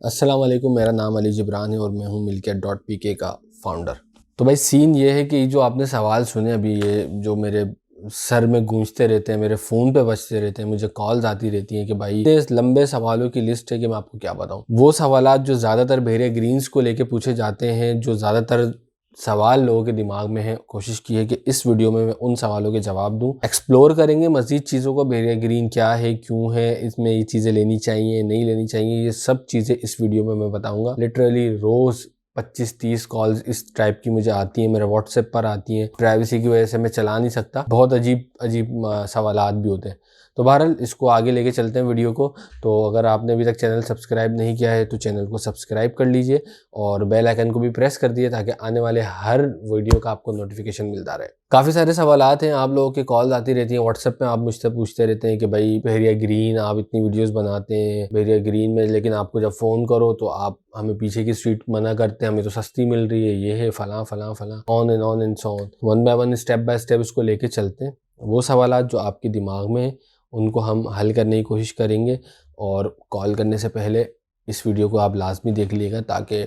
अस्सलाम वालेकुम, मेरा नाम अली जिब्रान है और मैं हूं मिल्कियत.pk का फाउंडर। तो भाई सीन ये है कि जो आपने सवाल सुने अभी, ये जो मेरे सर में गूंजते रहते हैं, मेरे फ़ोन पे बजते रहते हैं, मुझे कॉल्स आती रहती हैं कि भाई इतने लंबे सवालों की लिस्ट है कि मैं आपको क्या बताऊं। वो सवालात जो ज़्यादातर भेरिया ग्रीन्स को लेके पूछे जाते हैं, जो ज़्यादातर सवाल लोगों के दिमाग में है, कोशिश की है कि इस वीडियो में मैं उन सवालों के जवाब दूं। एक्सप्लोर करेंगे मज़ीद चीज़ों को, भेरिया ग्रीन क्या है, क्यों है, इसमें ये चीज़ें लेनी चाहिए, नहीं लेनी चाहिए, ये सब चीज़ें इस वीडियो में मैं बताऊंगा। लिटरली रोज़ 25-30 कॉल्स इस टाइप की मुझे आती हैं, मेरे व्हाट्सएप पर आती हैं। प्राइवेसी की वजह से मैं चला नहीं सकता, बहुत अजीब अजीब सवालात भी होते हैं। तो बहरहाल इसको आगे लेके चलते हैं वीडियो को। तो अगर आपने अभी तक चैनल सब्सक्राइब नहीं किया है तो चैनल को सब्सक्राइब कर लीजिए और बेल आइकन को भी प्रेस कर दीजिए ताकि आने वाले हर वीडियो का आपको नोटिफिकेशन मिलता रहे। काफ़ी सारे सवालात हैं, आप लोगों की कॉल आती रहती हैं व्हाट्सएप पे, आप मुझसे पूछते रहते हैं कि भाई भेरिया ग्रीन आप इतनी वीडियोस बनाते हैं भेरिया ग्रीन में, लेकिन आपको जब फ़ोन करो तो आप हमें पीछे की स्ट्रीट मना करते हैं, हमें तो सस्ती मिल रही है, ये है फलां फलां फलां, on and so on. One by one step by step इसको लेके चलते हैं। वो सवालात जो आपके दिमाग में है उनको हम हल करने की कोशिश करेंगे और कॉल करने से पहले इस वीडियो को आप लाजमी देख लीजिएगा ताकि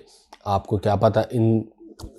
आपको क्या पता इन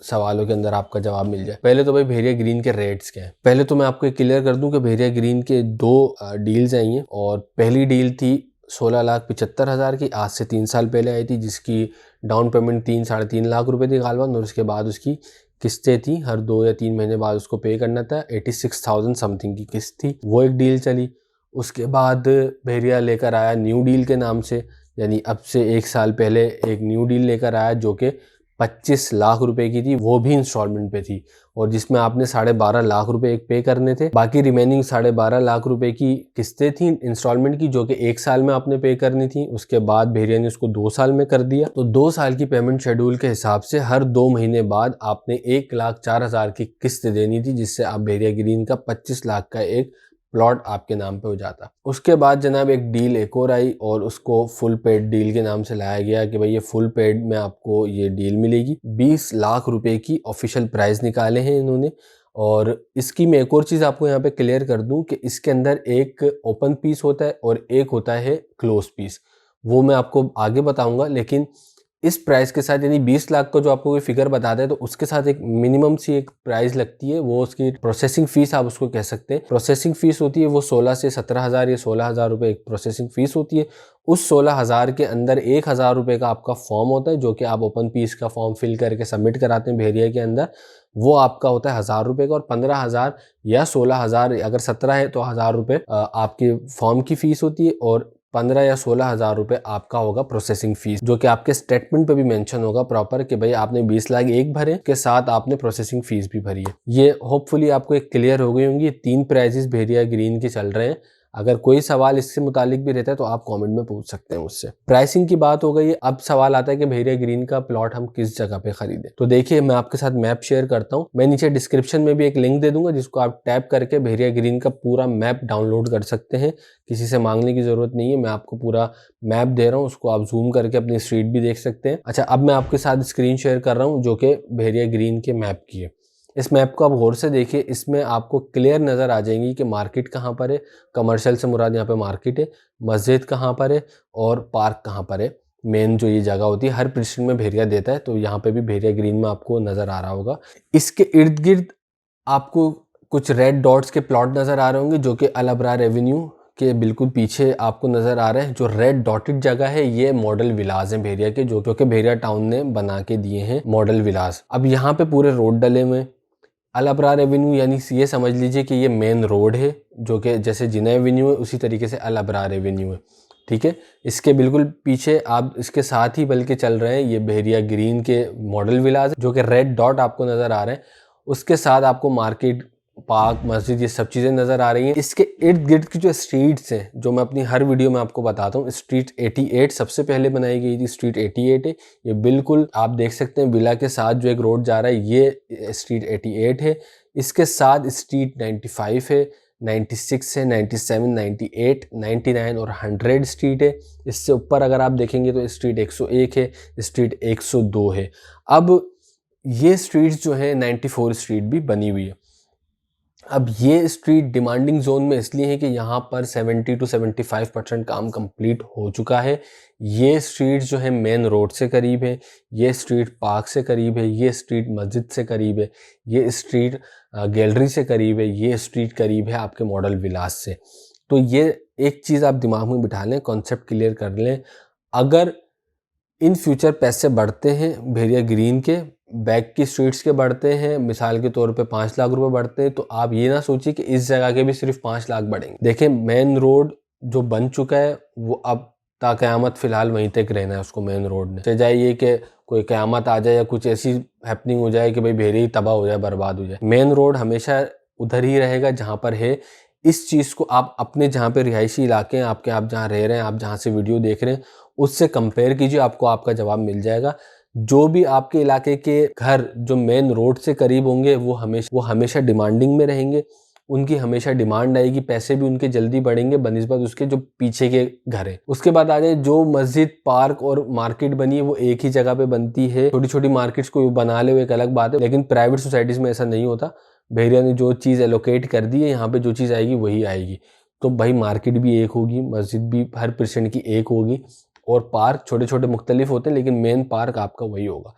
सवालों के अंदर आपका जवाब मिल जाए। पहले तो भाई भेरिया ग्रीन के रेट्स क्या हैं। पहले तो मैं आपको क्लियर कर दूं कि भेरिया ग्रीन के दो डील्स आई हैं और पहली डील थी 16,75,000 की, आज से 3 साल पहले आई थी, जिसकी डाउन पेमेंट 3-3.5 लाख रुपए थी गालबन, और उसके बाद उसकी किस्तें थी, हर 2 या 3 महीने बाद उसको पे करना था। 86,000 समथिंग की किस्त थी, वो एक डील चली। उसके बाद भेरिया लेकर आया न्यू डील के नाम से, यानी अब से 1 साल पहले एक न्यू डील लेकर आया जो कि 25 लाख रुपए की थी, वो भी इंस्टॉलमेंट पे थी, और जिसमें आपने 12.5 लाख रुपए एक पे करने थे, बाकी रिमेनिंग 12.5 लाख रुपए की किस्तें थी इंस्टॉलमेंट की, जो कि 1 साल में आपने पे करनी थी। उसके बाद भेरिया ने उसको 2 साल में कर दिया। तो 2 साल की पेमेंट शेड्यूल के हिसाब से हर 2 महीने बाद आपने 1,04,000 की किस्त देनी थी, जिससे आप भेरिया ग्रीन का 25 लाख का एक प्लॉट आपके नाम पे हो जाता। उसके बाद जनाब एक डील एक और आई और उसको फुल पेड डील के नाम से लाया गया कि भाई ये फुल पेड में आपको ये डील मिलेगी। 20 लाख रुपए की ऑफिशियल प्राइस निकाले हैं इन्होंने। और इसकी मैं एक और चीज़ आपको यहाँ पे क्लियर कर दूं कि इसके अंदर एक ओपन पीस होता है और एक होता है क्लोज पीस, वो मैं आपको आगे बताऊंगा। लेकिन इस प्राइस के साथ, यानी 20 लाख का जो आपको कोई फिगर बताता है, तो उसके साथ एक मिनिमम सी एक प्राइस लगती है, वो उसकी प्रोसेसिंग फीस आप उसको कह सकते हैं। प्रोसेसिंग फीस होती है वो 16 से 17,000 या 16,000 रुपये एक प्रोसेसिंग फीस होती है। उस 16,000 के अंदर 1,000 रुपये का आपका फॉर्म होता है, जो कि आप ओपन पीस का फॉर्म फिल करके सबमिट कराते हैं भेरिया के अंदर, वो आपका होता है 1,000 रुपये का। और 15,000 या 16,000, अगर 17 है तो 1,000 रुपये आपके फॉर्म की फीस होती है, और 15 या 16,000 रुपये आपका होगा प्रोसेसिंग फीस, जो कि आपके स्टेटमेंट पे भी मेंशन होगा प्रॉपर कि भाई आपने 20 लाख एक भरे, के साथ आपने प्रोसेसिंग फीस भी भरी है। ये होपफुली आपको एक क्लियर हो गई होंगी। 3 प्राइजेस भेरिया ग्रीन के चल रहे हैं। अगर कोई सवाल इससे मुतालिक भी रहता है तो आप कमेंट में पूछ सकते हैं मुझसे। प्राइसिंग की बात हो गई है, अब सवाल आता है कि भेरिया ग्रीन का प्लॉट हम किस जगह पे खरीदें। तो देखिए, मैं आपके साथ मैप शेयर करता हूँ। मैं नीचे डिस्क्रिप्शन में भी एक लिंक दे दूंगा जिसको आप टैप करके भेरिया ग्रीन का पूरा मैप डाउनलोड कर सकते हैं। किसी से मांगने की जरूरत नहीं है, मैं आपको पूरा मैप दे रहा हूँ, उसको आप जूम करके अपनी स्ट्रीट भी देख सकते हैं। अच्छा, अब मैं आपके साथ स्क्रीन शेयर कर रहा हूँ जो कि भेरिया ग्रीन के मैप की है। इस मैप को आप गौर से देखिए, इसमें आपको क्लियर नज़र आ जाएंगी कि मार्केट कहाँ पर है, कमर्शियल से मुराद यहाँ पे मार्केट है, मस्जिद कहाँ पर है और पार्क कहाँ पर है। मेन जो ये जगह होती है हर डिस्ट्रिक्ट में भेरिया देता है, तो यहाँ पे भी भेरिया ग्रीन में आपको नज़र आ रहा होगा। इसके इर्द गिर्द आपको कुछ रेड डॉट्स के प्लॉट नज़र आ रहे होंगे जो कि अल अब्रार एवेन्यू के बिल्कुल पीछे आपको नज़र आ रहे हैं। जो रेड डॉटेड जगह है ये मॉडल विलास हैं भेरिया के, जो कि भेरिया टाउन ने बना के दिए हैं मॉडल विलास। अब यहाँ पे पूरे रोड डले हुए, अल अब्रार एवेन्यू यानी ये समझ लीजिए कि ये मेन रोड है, जो कि जैसे जिना एवेन्यू है उसी तरीके से अल अब्रार एवेन्यू है। ठीक है, इसके बिल्कुल पीछे आप इसके साथ ही बल्कि चल रहे हैं ये भेरिया ग्रीन के मॉडल विलास जो कि रेड डॉट आपको नज़र आ रहे हैं। उसके साथ आपको मार्केट, पार्क, मस्जिद, ये सब चीज़ें नज़र आ रही हैं। इसके इर्द गिर्द की जो स्ट्रीट्स हैं, जो मैं अपनी हर वीडियो में आपको बताता हूँ, स्ट्रीट 88 सबसे पहले बनाई गई थी, स्ट्रीट 88 है। ये बिल्कुल आप देख सकते हैं विला के साथ जो एक रोड जा रहा है ये स्ट्रीट 88 है। इसके साथ स्ट्रीट 95 है, 96 है, 97, 98, 99 और 100 स्ट्रीट है। इससे ऊपर अगर आप देखेंगे तो स्ट्रीट 101 है, स्ट्रीट 102 है। अब ये स्ट्रीट्स जो है 94 स्ट्रीट भी बनी हुई है। अब ये स्ट्रीट डिमांडिंग जोन में इसलिए है कि यहाँ पर 70 to 75% काम कंप्लीट हो चुका है। ये स्ट्रीट जो है मेन रोड से करीब है, ये स्ट्रीट पार्क से करीब है, ये स्ट्रीट मस्जिद से करीब है, ये स्ट्रीट गैलरी से करीब है, ये स्ट्रीट करीब है आपके मॉडल विलास से। तो ये एक चीज़ आप दिमाग में बिठा लें, कॉन्सेप्ट क्लियर कर लें। अगर इन फ्यूचर पैसे बढ़ते हैं भेड़िया ग्रीन के, बैक की स्ट्रीट्स के बढ़ते हैं, मिसाल के तौर पे 5 लाख रुपए बढ़ते हैं, तो आप ये ना सोचिए कि इस जगह के भी सिर्फ 5 लाख बढ़ेंगे। देखें, मेन रोड जो बन चुका है वो अब ता क़यामत फिलहाल वहीं तक रहना है उसको। मेन रोड ने चाहे ये कि कोई क़यामत आ जाए या कुछ ऐसी हैपनिंग हो जाए कि भाई भेड़िया ही तबाह हो जाए, बर्बाद हो जाए, मेन रोड हमेशा उधर ही रहेगा जहाँ पर है। इस चीज़ को आप अपने जहाँ पे रिहायशी इलाके हैं आपके, आप जहाँ रह रहे हैं, आप जहाँ से वीडियो देख रहे हैं, उससे कंपेयर कीजिए, आपको आपका जवाब मिल जाएगा। जो भी आपके इलाके के घर जो मेन रोड से करीब होंगे वो हमेशा डिमांडिंग में रहेंगे, उनकी हमेशा डिमांड आएगी, पैसे भी उनके जल्दी बढ़ेंगे बनिस्बत उसके जो पीछे के घर है। उसके बाद आ जाए जो मस्जिद, पार्क और मार्केट बनी है वो एक ही जगह पे बनती है। छोटी छोटी मार्केट्स को बना ले वो एक अलग बात है, लेकिन प्राइवेट सोसाइटीज़ में ऐसा नहीं होता। भेड़िया ने जो चीज़ एलोकेट कर दी है, यहाँ पे जो चीज़ आएगी वही आएगी। तो भाई मार्केट भी एक होगी, मस्जिद भी हर % की एक होगी, और पार्क छोटे छोटे मुख्तलिफ होते हैं लेकिन मेन पार्क आपका वही होगा।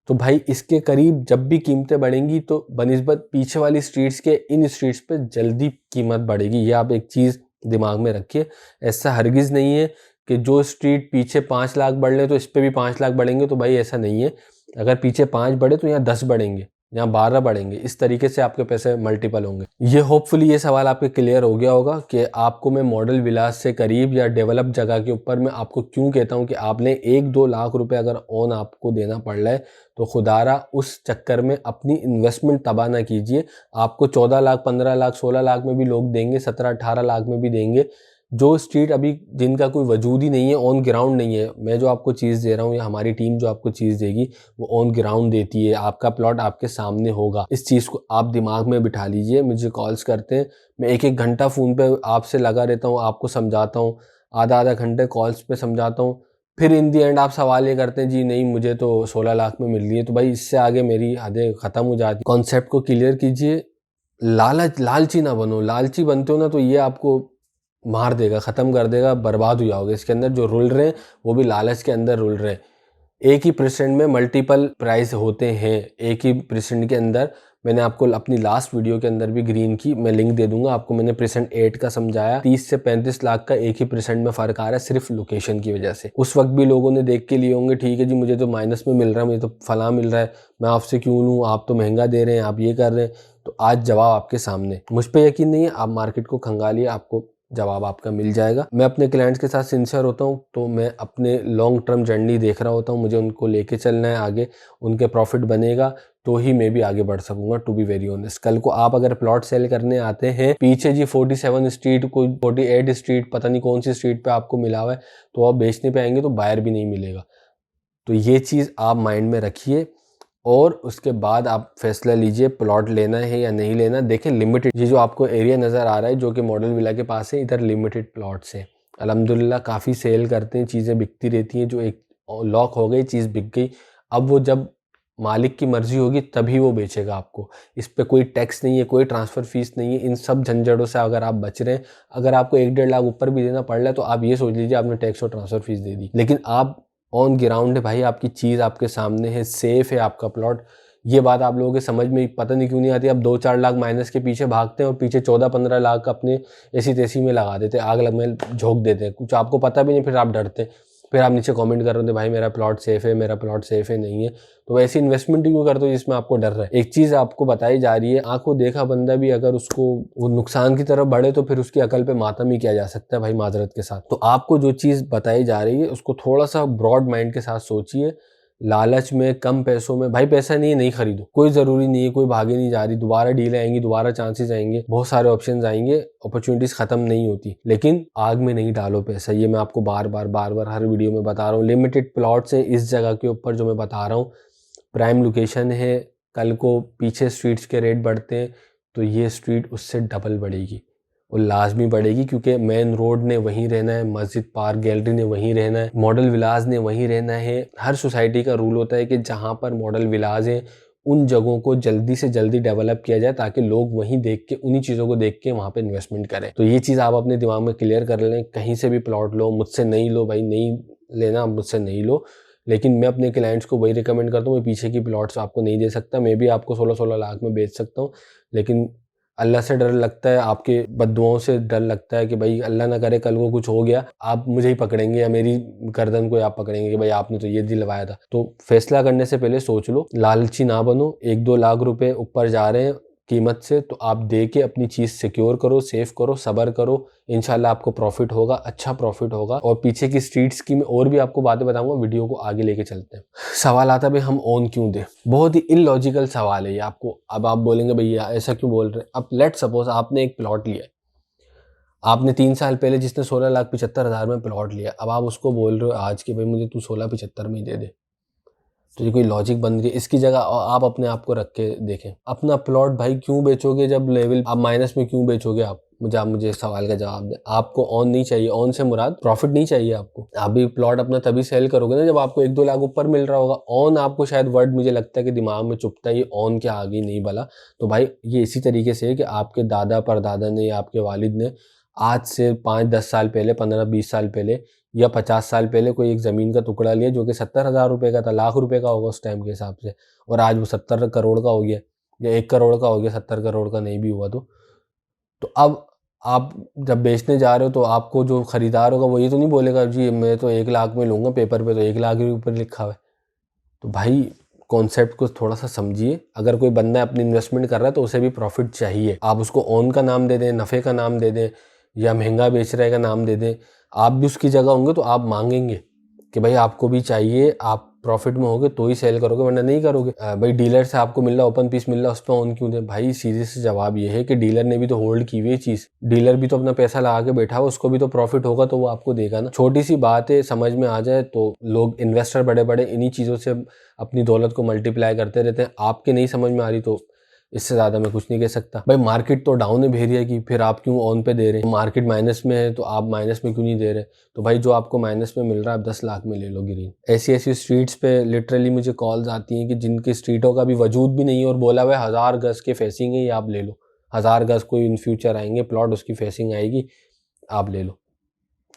तो भाई इसके करीब जब भी कीमतें बढ़ेंगी तो बनिस्बत पीछे वाली स्ट्रीट्स के इन स्ट्रीट्स पे जल्दी कीमत बढ़ेगी। ये आप एक चीज़ दिमाग में रखिए। ऐसा हरगिज़ नहीं है कि जो स्ट्रीट पीछे 5 लाख बढ़ ले तो इस पर भी 5 लाख बढ़ेंगे, तो भाई ऐसा नहीं है। अगर पीछे 5 बढ़े तो यहाँ 10 बढ़ेंगे, यहाँ 12 बढ़ेंगे। इस तरीके से आपके पैसे मल्टीपल होंगे। ये होपफुली ये सवाल आपके क्लियर हो गया होगा कि आपको मैं मॉडल विलास से करीब या डेवलप जगह के ऊपर मैं आपको क्यों कहता हूँ कि आपने 1-2 लाख रुपए अगर ऑन आपको देना पड़ रहा है तो खुदारा उस चक्कर में अपनी इन्वेस्टमेंट तबाह ना कीजिए। आपको 14 लाख, 15 लाख, 16 लाख में भी लोग देंगे, 17-18 लाख में भी देंगे। जो स्ट्रीट अभी जिनका कोई वजूद ही नहीं है, ऑन ग्राउंड नहीं है, मैं जो आपको चीज़ दे रहा हूँ या हमारी टीम जो आपको चीज़ देगी वो ऑन ग्राउंड देती है। आपका प्लॉट आपके सामने होगा। इस चीज़ को आप दिमाग में बिठा लीजिए। मुझे कॉल्स करते हैं, मैं 1-1 घंटा फ़ोन पे आपसे लगा रहता हूँ, आपको समझाता हूँ, आधा-आधा घंटे कॉल्स पे समझाता हूँ। फिर इन दी एंड आप सवाल ये करते हैं, जी नहीं मुझे तो 16 लाख में मिल रही है। तो भाई इससे आगे मेरी हदें ख़त्म हो जाती। कॉन्सेप्ट को क्लियर कीजिए। लालची ना बनो। लालची बनते हो ना तो ये आपको मार देगा, ख़त्म कर देगा, बर्बाद हो जाओगे। इसके अंदर जो रुल रहे हैं वो भी लालच के अंदर रुल रहे हैं। एक ही % में मल्टीपल प्राइस होते हैं। एक ही % के अंदर मैंने आपको अपनी लास्ट वीडियो के अंदर भी ग्रीन की मैं लिंक दे दूंगा आपको, मैंने % 8 का समझाया। 30 से 35 लाख का एक ही % में फ़र्क आ रहा है सिर्फ लोकेशन की वजह से। उस वक्त भी लोगों ने देख के लिए होंगे, ठीक है जी मुझे तो माइनस में मिल रहा है, मुझे तो फलां मिल रहा है, मैं आपसे क्यों लूँ, आप तो महंगा दे रहे हैं, आप ये कर रहे हैं। तो आज जवाब आपके सामने। मुझ पर यकीन नहीं है, आप मार्केट को खंगालिए, आपको जवाब आपका मिल जाएगा। मैं अपने क्लाइंट्स के साथ सिंसियर होता हूँ, तो मैं अपने लॉन्ग टर्म जर्नी देख रहा होता हूँ। मुझे उनको लेके चलना है आगे, उनके प्रॉफिट बनेगा तो ही मैं भी आगे बढ़ सकूंगा। टू बी वेरी ऑनेस्ट, कल को आप अगर प्लॉट सेल करने आते हैं, पीछे जी 47 स्ट्रीट, कोई 48 स्ट्रीट, पता नहीं कौन सी स्ट्रीट पे आपको मिला हुआ है, तो आप बेचने पे आएंगे तो बायर भी नहीं मिलेगा। तो ये चीज़ आप माइंड में रखिए और उसके बाद आप फैसला लीजिए प्लॉट लेना है या नहीं लेना। देखें लिमिटेड, ये जो आपको एरिया नज़र आ रहा है जो कि मॉडल विला के पास है, इधर लिमिटेड प्लॉट्स हैं। अल्हम्दुलिल्लाह काफ़ी सेल करते हैं, चीज़ें बिकती रहती हैं। जो एक लॉक हो गई, चीज़ बिक गई, अब वो जब मालिक की मर्ज़ी होगी तभी वो बेचेगा आपको। इस पे कोई टैक्स नहीं है, कोई ट्रांसफ़र फ़ीस नहीं है। इन सब झंझटों से अगर आप बच रहे हैं, अगर आपको 1-1.5 लाख ऊपर भी देना पड़ रहा है तो आप ये सोच लीजिए आपने टैक्स और ट्रांसफ़र फ़ीस दे दी। लेकिन आप ऑन ग्राउंड है भाई, आपकी चीज़ आपके सामने है, सेफ है आपका प्लॉट। ये बात आप लोगों के समझ में पता नहीं क्यों नहीं आती। आप 2-4 लाख माइनस के पीछे भागते हैं और पीछे 14-15 लाख अपने ऐसी तैसी में लगा देते हैं, आग लग में झोंक देते हैं, कुछ आपको पता भी नहीं, फिर आप डरते हैं। फिर आप नीचे कमेंट कर रहे होते भाई मेरा प्लॉट सेफ है, मेरा प्लॉट सेफ है, नहीं है। तो वैसी इन्वेस्टमेंट क्यों करते हो जिसमें आपको डर रहा है। एक चीज़ आपको बताई जा रही है, आंखों देखा बंदा भी अगर उसको वो नुकसान की तरफ बढ़े तो फिर उसकी अकल पे मातम ही किया जा सकता है भाई, माजरत के साथ। तो आपको जो चीज़ बताई जा रही है उसको थोड़ा सा ब्रॉड माइंड के साथ सोचिए। लालच में, कम पैसों में, भाई पैसा नहीं है नहीं खरीदो, कोई ज़रूरी नहीं है, कोई भागे नहीं जा रही, दोबारा डील आएंगी, दोबारा चांसेस आएंगे, बहुत सारे ऑप्शंस आएंगे, अपॉर्चुनिटीज़ ख़त्म नहीं होती। लेकिन आग में नहीं डालो पैसा, ये मैं आपको बार बार हर वीडियो में बता रहा हूँ। लिमिटेड प्लॉट्स हैं इस जगह के ऊपर जो मैं बता रहा हूँ, प्राइम लोकेशन है। कल को पीछे स्ट्रीट्स के रेट बढ़ते हैं तो ये स्ट्रीट उससे डबल बढ़ेगी और लाजमी बढ़ेगी, क्योंकि मेन रोड ने वहीं रहना है, मस्जिद, पार्क, गैलरी ने वहीं रहना है, मॉडल विलास ने वहीं रहना है। हर सोसाइटी का रूल होता है कि जहाँ पर मॉडल विलास हैं उन जगहों को जल्दी से जल्दी डेवलप किया जाए ताकि लोग वहीं देख के, उन्हीं चीज़ों को देख के वहाँ पे इन्वेस्टमेंट करें। तो ये चीज़ आप अपने दिमाग में क्लियर कर लें। कहीं से भी प्लॉट लो, मुझसे नहीं लो भाई, नहीं लेना मुझसे नहीं लो, लेकिन मैं अपने क्लाइंट्स को वही रिकमेंड करता हूँ। मैं पीछे की प्लॉट्स आपको नहीं दे सकता, मैं भी आपको 16-16 लाख में बेच सकता हूँ, लेकिन अल्लाह से डर लगता है, आपके बद्दुआओं से डर लगता है कि भाई अल्लाह ना करे कल को कुछ हो गया, आप मुझे ही पकड़ेंगे या मेरी गर्दन को आप पकड़ेंगे कि भाई आपने तो ये दिलवाया था। तो फैसला करने से पहले सोच लो, लालची ना बनो। 1-2 लाख रुपए ऊपर जा रहे हैं कीमत से, तो आप दे के अपनी चीज़ सिक्योर करो, सेफ करो, सब्र करो, इंशाल्लाह आपको प्रॉफिट होगा, अच्छा प्रॉफिट होगा। और पीछे की स्ट्रीट्स की मैं और भी आपको बातें बताऊंगा, वीडियो को आगे लेके चलते हैं। सवाल आता है भाई हम ओन क्यों दें? बहुत ही इलॉजिकल सवाल है ये आपको। अब आप बोलेंगे भैया ऐसा क्यों बोल रहे हैं? अब लेट सपोज आपने एक प्लॉट लिया है, आपने 3 साल पहले जिसने 16,75,000 में प्लॉट लिया, अब आप उसको बोल रहे हो आज के भाई मुझे तू 16,75 में ही दे दे। तो ये कोई लॉजिक बन रही है? इसकी जगह आप अपने आप को रख के देखें, अपना प्लॉट भाई क्यों बेचोगे जब लेवल आप माइनस में क्यों बेचोगे? आप मुझे इस सवाल का जवाब दें। आपको ऑन नहीं चाहिए, ऑन से मुराद प्रॉफिट नहीं चाहिए आपको। आप भी प्लॉट अपना तभी सेल करोगे ना जब आपको 1-2 लाख ऊपर मिल रहा होगा। ऑन आपको शायद वर्ड मुझे लगता है कि दिमाग में चुभता है, ये ऑन के आगे नहीं बला। तो भाई ये इसी तरीके से है कि आपके दादा परदादा ने या आपके वालिद ने आज से 5-10 साल पहले, 15-20 साल पहले या 50 साल पहले कोई एक ज़मीन का टुकड़ा लिया जो कि 70,000 रुपये का था, लाख रुपए का होगा उस टाइम के हिसाब से, और आज वो 70 करोड़ का हो गया या 1 करोड़ का हो गया, 70 करोड़ का नहीं भी हुआ तो अब आप जब बेचने जा रहे हो तो आपको जो खरीदार होगा वो ये तो नहीं बोलेगा जी मैं तो 1 लाख में लूँगा, पेपर पे तो 1 लाख ही ऊपर लिखा हुआ है। तो भाई कॉन्सेप्ट को थोड़ा सा समझिए। अगर कोई बंदा अपनी इन्वेस्टमेंट कर रहा है तो उसे भी प्रॉफिट चाहिए। आप उसको ओन का नाम दे दें, नफ़े का नाम दे दें या महंगा बेच रहे का नाम दे दें, आप भी उसकी जगह होंगे तो आप मांगेंगे कि भाई आपको भी चाहिए, आप प्रॉफिट में होगे तो ही सेल करोगे वरना नहीं करोगे। भाई डीलर से आपको मिल रहा, ओपन पीस मिल रहा, उस पर ऑन क्यों दे? भाई सीधे से जवाब ये है कि डीलर ने भी तो होल्ड की हुई है चीज़, डीलर भी तो अपना पैसा लगा के बैठा हुआ, उसको भी तो प्रॉफिट होगा तो वो आपको देगा ना। छोटी सी बात है, समझ में आ जाए तो लोग इन्वेस्टर बड़े बड़े इन्हीं चीज़ों से अपनी दौलत को मल्टीप्लाई करते रहते हैं। आपके नहीं समझ में आ रही तो इससे ज़्यादा मैं कुछ नहीं कह सकता। भाई मार्केट तो डाउन है भेड़िया की, फिर आप क्यों ऑन पे दे रहे हैं? मार्केट माइनस में है तो आप माइनस में क्यों नहीं दे रहे? तो भाई जो आपको माइनस में मिल रहा है आप 10 लाख में ले लो ग्रीन। ऐसी ऐसी स्ट्रीट्स पे लिटरली मुझे कॉल्स आती हैं कि जिनकी स्ट्रीटों का भी वजूद भी नहीं है और बोला हुआ है 1000 गज के फेसिंग है, ये आप ले लो। 1000 गज कोई इन फ्यूचर आएंगे प्लॉट, उसकी फेसिंग आएगी, आप ले लो।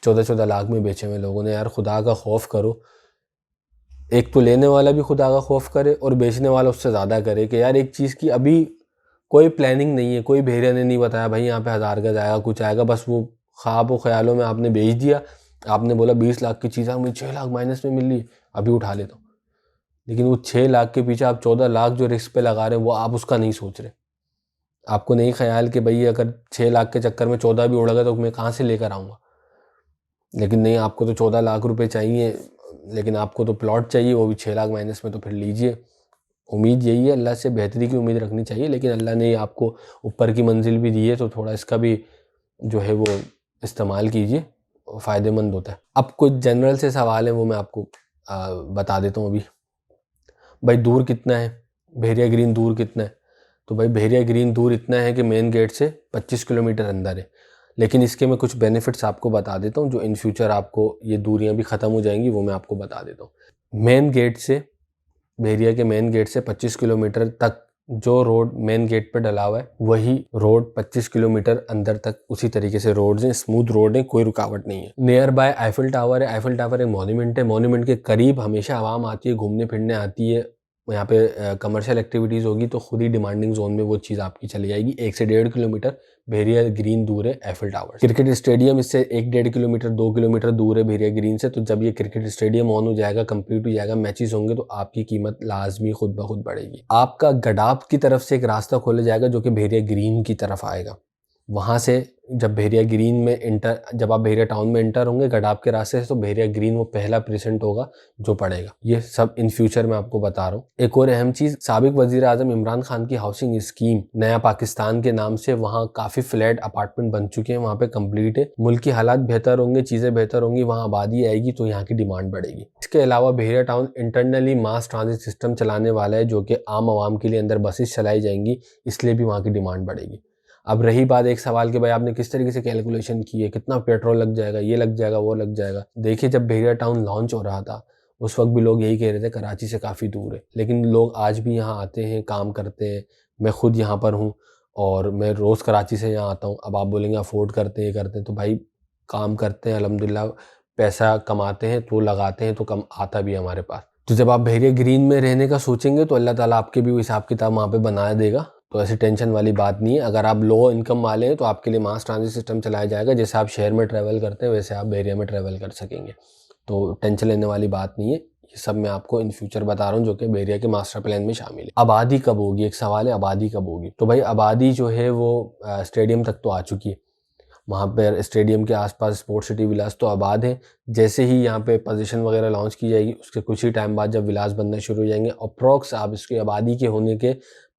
14-14 लाख में बेचे हुए लोगों ने। यार खुदा का खौफ करो। एक तो लेने वाला भी खुदा का खौफ करे और बेचने वाला उससे ज़्यादा करे कि यार एक चीज़ की अभी कोई प्लानिंग नहीं है, कोई भेड़िया ने नहीं बताया भाई यहाँ पे 1000 गज आएगा, कुछ आएगा, बस वो ख्वाब व ख्यालों में आपने बेच दिया। आपने बोला 20 लाख की चीज़ मुझे 6 लाख माइनस में मिल रही है, अभी उठा लेता हूँ। लेकिन वो 6 लाख के पीछे आप 14 लाख जो रिस्क पे लगा रहे हैं वो आप उसका नहीं सोच रहे। आपको नहीं ख्याल कि भाई अगर 6 लाख के चक्कर में 14 भी उड़ गया तो मैं कहाँ से लेकर आऊँगा। लेकिन नहीं, आपको तो 14 लाख रुपए चाहिए, लेकिन आपको तो प्लॉट चाहिए, वो भी 6 लाख माइनस में, तो फिर लीजिए। उम्मीद यही है, अल्लाह से बेहतरी की उम्मीद रखनी चाहिए, लेकिन अल्लाह ने आपको ऊपर की मंजिल भी दी है तो थोड़ा इसका भी जो है वो इस्तेमाल कीजिए, फ़ायदेमंद होता है। अब कुछ जनरल से सवाल हैं वो मैं आपको बता देता हूँ अभी। भाई दूर कितना है भेड़िया ग्रीन, दूर कितना है? तो भाई भेड़िया ग्रीन दूर इतना है कि मेन गेट से 25 किलोमीटर अंदर है, लेकिन इसके मैं कुछ बेनिफिट्स आपको बता देता हूँ जो इन फ्यूचर आपको ये दूरियां भी ख़त्म हो जाएंगी, वो मैं आपको बता देता हूँ। मेन गेट से, भेड़िया के मेन गेट से 25 किलोमीटर तक जो रोड मेन गेट पे डला हुआ है वही रोड 25 किलोमीटर अंदर तक उसी तरीके से रोड्स हैं, स्मूथ रोड है, कोई रुकावट नहीं है। नियर बाय आईफिल टावर है। आईफिल टावर एक मॉन्यूमेंट है। मॉन्यूमेंट के करीब हमेशा आवाम आती है, घूमने फिरने आती है। यहाँ पे कमर्शियल एक्टिविटीज़ होगी तो खुद ही डिमांडिंग जोन में वो चीज़ आपकी चली जाएगी। 1 से 1.5 किलोमीटर भेड़िया ग्रीन दूर है आईफिल टावर। क्रिकेट स्टेडियम इससे 1-1.5 किलोमीटर 2 किलोमीटर दूर है भेड़िया ग्रीन से। तो जब ये क्रिकेट स्टेडियम ऑन हो जाएगा, कंप्लीट हो जाएगा, मैचेस होंगे, तो आपकी कीमत लाजमी खुद ब खुद बढ़ेगी। आपका गडाप की तरफ से एक रास्ता खोला जाएगा जो कि भेड़िया ग्रीन की तरफ आएगा। वहाँ से जब भेड़िया ग्रीन में जब आप भेड़िया टाउन में एंटर होंगे गडाप के रास्ते से, तो भेड़िया ग्रीन वो पहला प्रेजेंट होगा जो पड़ेगा। ये सब इन फ्यूचर में आपको बता रहा हूँ। एक और अहम चीज़, साबिक वजीर आजम इमरान खान की हाउसिंग स्कीम नया पाकिस्तान के नाम से वहाँ काफ़ी फ्लैट अपार्टमेंट बन चुके हैं, वहाँ पे कंप्लीट है। मुल्क की हालात बेहतर होंगे, चीज़ें बेहतर होंगी, वहाँ आबादी आएगी तो यहाँ की डिमांड बढ़ेगी। इसके अलावा भेड़िया town internally mass transit system चलाने वाला है जो कि आम आवाम के लिए अंदर बसेस चलाई जाएंगी, इसलिए भी वहाँ की डिमांड बढ़ेगी। अब रही बात एक सवाल कि भाई आपने किस तरीके से कैलकुलेशन की है, कितना पेट्रोल लग जाएगा, ये लग जाएगा, वो लग जाएगा। देखिए जब भेड़िया टाउन लॉन्च हो रहा था उस वक्त भी लोग यही कह रहे थे कराची से काफ़ी दूर है, लेकिन लोग आज भी यहाँ आते हैं, काम करते हैं। मैं खुद यहाँ पर हूँ और मैं रोज़ कराची से यहाँ आता हूँ। अब आप बोलेंगे अफोर्ड करते हैं, ये करते हैं, तो भाई काम करते हैं अल्हम्दुलिल्लाह, पैसा कमाते हैं तो लगाते हैं तो कम आता भी है हमारे पास। तो जब आप बहरिया ग्रीन में रहने का सोचेंगे तो अल्लाह ताला आपके भी वो हिसाब किताब वहाँ पे बना देगा, तो ऐसी टेंशन वाली बात नहीं है। अगर आप लो इनकम वाले हैं तो आपके लिए मास ट्रांजिट सिस्टम चलाया जाएगा, जैसे आप शहर में ट्रैवल करते हैं वैसे आप बहरिया में ट्रैवल कर सकेंगे, तो टेंशन लेने वाली बात नहीं है। ये सब मैं आपको इन फ्यूचर बता रहा हूँ जो कि बहरिया के मास्टर प्लान में शामिल है। आबादी कब होगी, एक सवाल है, आबादी कब होगी? तो भाई आबादी जो है वो स्टेडियम तक तो आ चुकी है। वहाँ पर स्टेडियम के आसपास स्पोर्ट्स सिटी विलास तो आबाद है। जैसे ही यहाँ पे पोजीशन वगैरह लॉन्च की जाएगी उसके कुछ ही टाइम बाद जब विलास बनना शुरू हो जाएंगे, अप्रॉक्स आप इसकी आबादी के होने के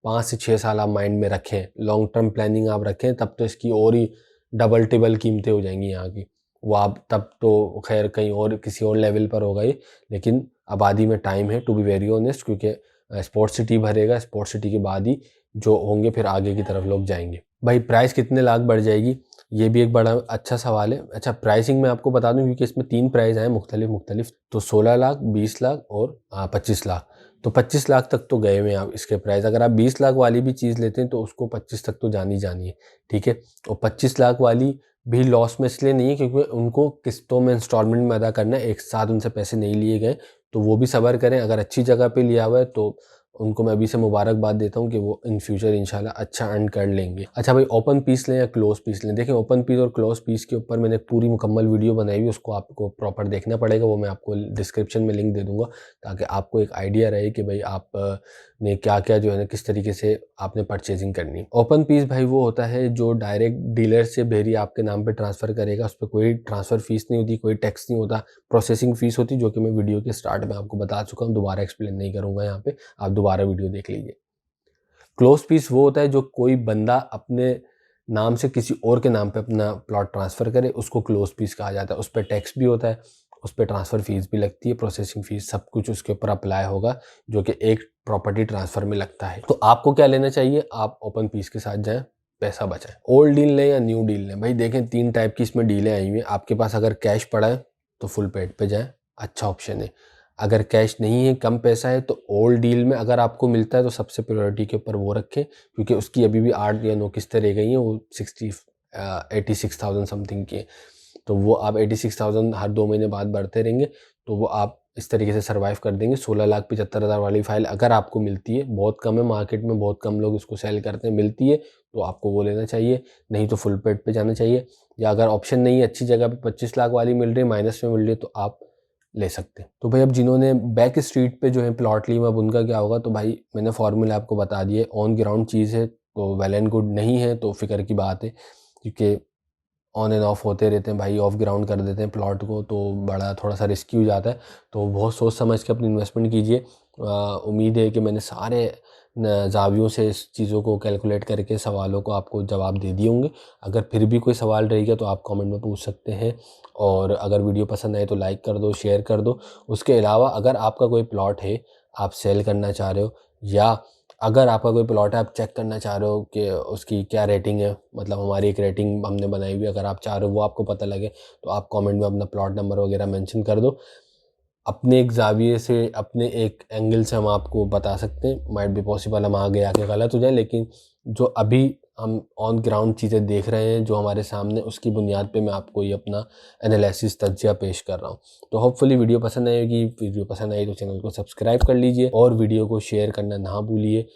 5 से 6 साल आप माइंड में रखें, लॉन्ग टर्म प्लानिंग आप रखें, तब तो इसकी और ही डबल टिबल कीमतें हो जाएंगी यहाँ की। वो आप तब तो खैर कहीं और किसी और लेवल पर होगा ये, लेकिन आबादी में टाइम है टू बी वेरी ऑनेस्ट, क्योंकि स्पोर्ट्स सिटी भरेगा, स्पोर्ट्स सिटी के बाद ही जो होंगे फिर आगे की तरफ लोग जाएंगे। भाई प्राइस कितने लाख बढ़ जाएगी, ये भी एक बड़ा अच्छा सवाल है। अच्छा प्राइसिंग मैं आपको बता दूं क्योंकि इसमें 3 प्राइस हैं मुख्तलिफ, तो 16 लाख, 20 लाख और 25 लाख। तो 25 लाख तक तो गए हुए हैं आप इसके प्राइस। अगर आप 20 लाख वाली भी चीज़ लेते हैं तो उसको 25 तक तो जानी है, ठीक है। और 25 लाख वाली भी लॉस में इसलिए नहीं है क्योंकि उनको किस्तों में इंस्टॉलमेंट में अदा करना है, एक साथ उनसे पैसे नहीं लिए गए, तो वो भी सब्र करें। अगर अच्छी जगह पे लिया हुआ है तो उनको मैं अभी से मुबारकबाद देता हूँ कि वो इन फ्यूचर इंशाल्लाह अच्छा अर्न कर लेंगे। अच्छा भाई ओपन पीस लें या क्लोज पीस लें? देखिए ओपन पीस और क्लोज पीस के ऊपर मैंने पूरी मुकम्मल वीडियो बनाई हुई, उसको आपको प्रॉपर देखना पड़ेगा, वो मैं आपको डिस्क्रिप्शन में लिंक दे दूंगा ताकि आपको एक आइडिया रहे कि भाई आप ने क्या क्या जो है ना किस तरीके से आपने परचेजिंग करनी है। ओपन पीस भाई वो होता है जो डायरेक्ट डीलर से बहरिया आपके नाम पे ट्रांसफ़र करेगा, उस पर कोई ट्रांसफ़र फीस नहीं होती, कोई टैक्स नहीं होता, प्रोसेसिंग फ़ीस होती जो कि मैं वीडियो के स्टार्ट में आपको बता चुका हूँ, दोबारा एक्सप्लेन नहीं करूँगा यहाँ पे, आप दोबारा वीडियो देख लीजिए। क्लोज पीस वो होता है जो कोई बंदा अपने नाम से किसी और के नाम पे अपना प्लॉट ट्रांसफ़र करे, उसको क्लोज पीस कहा जाता है। उस पर टैक्स भी होता है, उस पर ट्रांसफ़र फीस भी लगती है, प्रोसेसिंग फ़ीस सब कुछ उसके ऊपर अप्लाई होगा जो कि एक प्रॉपर्टी ट्रांसफ़र में लगता है। तो आपको क्या लेना चाहिए, आप ओपन पीस के साथ जाएँ, पैसा बचाएं। ओल्ड डील लें या न्यू डील लें? भाई देखें 3 टाइप की इसमें डीलें आई हुई हैं। आपके पास अगर कैश पड़ा है तो फुल पेड पे जाएं, अच्छा ऑप्शन है। अगर कैश नहीं है, कम पैसा है, तो ओल्ड डील में अगर आपको मिलता है तो सबसे प्रायोरिटी के ऊपर वो रखें क्योंकि उसकी अभी भी 8 या 9 किस्तें रह गई हैं, वो 86,000 समथिंग की है। तो वो आप 86,000 हर 2 महीने बाद बढ़ते रहेंगे, तो वो आप इस तरीके से सर्वाइव कर देंगे। 16,75,000 वाली फाइल अगर आपको मिलती है, बहुत कम है मार्केट में, बहुत कम लोग इसको सेल करते हैं, मिलती है तो आपको वो लेना चाहिए, नहीं तो फुल पेड पे जाना चाहिए। या अगर ऑप्शन नहीं है, अच्छी जगह पे 25 लाख वाली मिल रही है, माइनस में मिल रही है, तो आप ले सकते हैं। तो भाई अब जिन्होंने बैक स्ट्रीट पे जो है प्लॉट ली, अब उनका क्या होगा? तो भाई मैंने फॉर्मूला आपको बता दिए, ऑन ग्राउंड चीज़ है तो वेल एंड गुड, नहीं है तो फिक्र की बात है क्योंकि ऑन एंड ऑफ होते रहते हैं भाई, ऑफ ग्राउंड कर देते हैं प्लॉट को तो बड़ा थोड़ा सा रिस्की हो जाता है। तो बहुत सोच समझ के अपनी इन्वेस्टमेंट कीजिए। उम्मीद है कि मैंने सारे ज़ावियों से इस चीज़ों को कैलकुलेट करके सवालों को आपको जवाब दे दिए होंगे। अगर फिर भी कोई सवाल रहेगा तो आप कमेंट में पूछ सकते हैं, और अगर वीडियो पसंद आए तो लाइक कर दो, शेयर कर दो। उसके अलावा अगर आपका कोई प्लॉट है, आप सेल करना चाह रहे हो, या अगर आपका कोई प्लॉट है आप चेक करना चाह रहे हो कि उसकी क्या रेटिंग है, मतलब हमारी एक रेटिंग हमने बनाई हुई है, अगर आप चाह रहे हो वो आपको पता लगे तो आप कमेंट में अपना प्लॉट नंबर वगैरह मेंशन कर दो। अपने एक ज़ाविये से, अपने एक एंगल से हम आपको बता सकते हैं, माइट बी पॉसिबल हम आगे आके गलत हो जाए, लेकिन जो अभी हम ऑन ग्राउंड चीज़ें देख रहे हैं जो हमारे सामने, उसकी बुनियाद पे मैं आपको ये अपना एनालिसिस तज्जिया पेश कर रहा हूँ। तो होपफुली वीडियो पसंद आएगी, वीडियो पसंद आई तो चैनल को सब्सक्राइब कर लीजिए और वीडियो को शेयर करना ना भूलिए।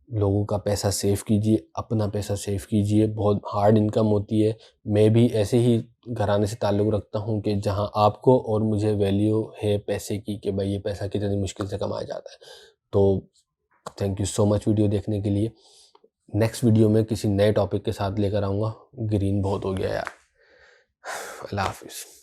लोगों का पैसा सेव कीजिए, अपना पैसा सेव कीजिए, बहुत हार्ड इनकम होती है। मैं भी ऐसे ही घराने से ताल्लुक़ रखता हूँ कि जहाँ आपको और मुझे वैल्यू है पैसे की, कि भाई ये पैसा कितनी मुश्किल से कमाया जाता है। तो thank you so much video देखने के लिए। नेक्स्ट वीडियो में किसी नए टॉपिक के साथ लेकर आऊँगा। ग्रीन बहुत हो गया यार। अल्लाह हाफिज़।